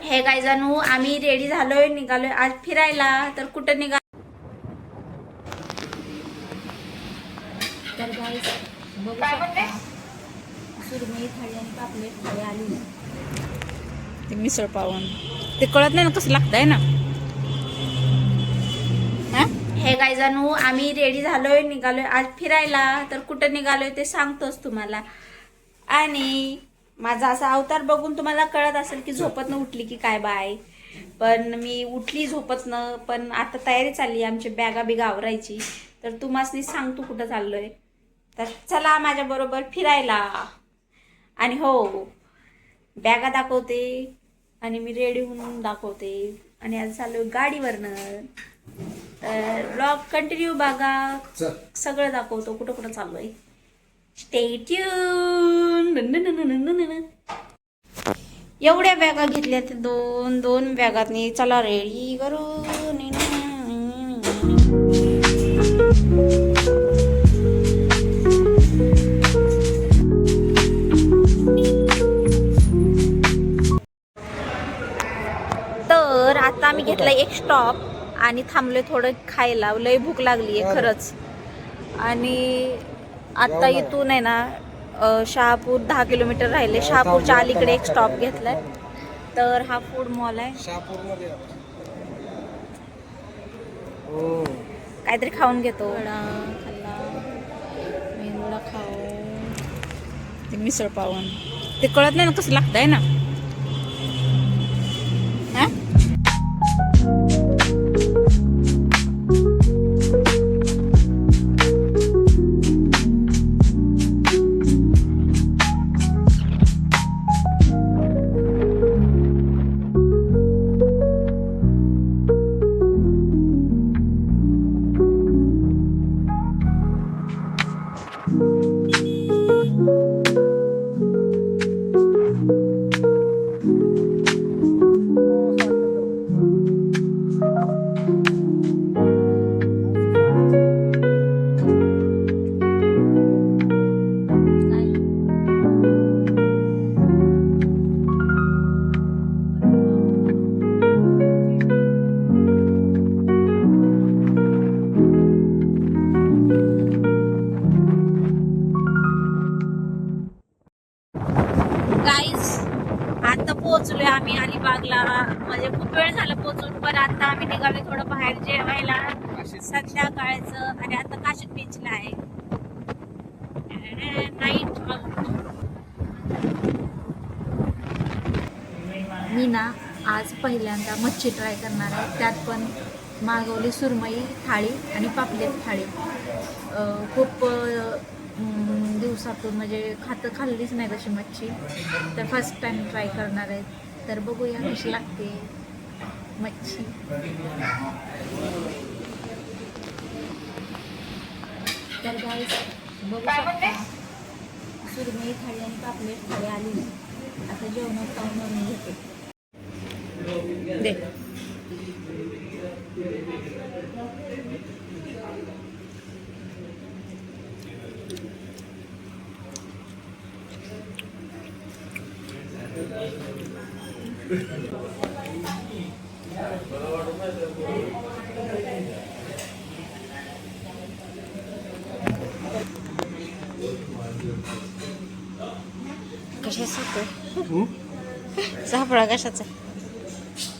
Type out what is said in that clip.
हे गायजानू आम्ही रेडी झालोय, निघालोय आज फिरायला. तर कुठं निघा तर गाईस बघू शकता सुरमई थाळी आणि पापलेट थाळी आली. ते मिसळ पावन ते कळत नाही ना कसं लागतंय ना. हे गायजानू आम्ही रेडी झालोय, निघालोय आज फिरायला. तर कुठं निघालोय ते सांगतोच तुम्हाला. आणि माझा असा अवतार बघून तुम्हाला कळत असेल की झोपत न उठली की काय बाय. पण मी उठली झोपत न, पण आता तयारी चालली आमची बॅगा बिगा आवरायची. तर तुम्हाला सांगतो कुठं चाललोय. तर चला माझ्या बरोबर फिरायला. आणि हो बॅगा दाखवते आणि मी रेडी होऊन दाखवते. आणि आज चाललोय गाडीवरनं. तर ब्लॉग कंटिन्यू बघा, सगळं दाखवतो कुठं कुठं चाललोय. Stay tune. एवढ्या बॅगा घेतल्या ते दोन बॅगातनी. चला रेडी करू. तर आता आम्ही घेतला एक स्टॉप आणि थांबलोय थोडं खायला. लय भूक लागली आहे खरंच. आणि आता इथून आहे ना शहापूर 10 किलोमीटर राहिले. शहापूरच्या अलीकडे एक स्टॉप घेतलाय. तर हा फूड मॉल आहे. काहीतरी खाऊन घेतो. मेंदुडा खाऊ. ते मिसळ पावन ते कळत नाही ना कसं लागतंय ना. आता पोहोचलोय आम्ही अलिबागला. म्हणजे खूप वेळ झाला पोहोचून. पण आता आम्ही निघालोय थोडं बाहेर जेवायला संध्याकाळचं. आणि आता काशीद बीचला आहे नाईट आउट. मी ना आज पहिल्यांदा मच्छी ट्राय करणार आहे. त्यात पण मागवली सुरमई थाळी आणि पापलेट थाळी. खूप दिवसातून म्हणजे खाल्लीच नाही तशी मच्छी. तर फर्स्ट टाइम ट्राय करणार आहे. तर बघूया कशी लागते मच्छी. तर गाईस बघू शकता सुरमई थाळी आणि पापलेट थाळी आली. आता जेवण खाऊन घेते. कशाचा सापळा कशाचा.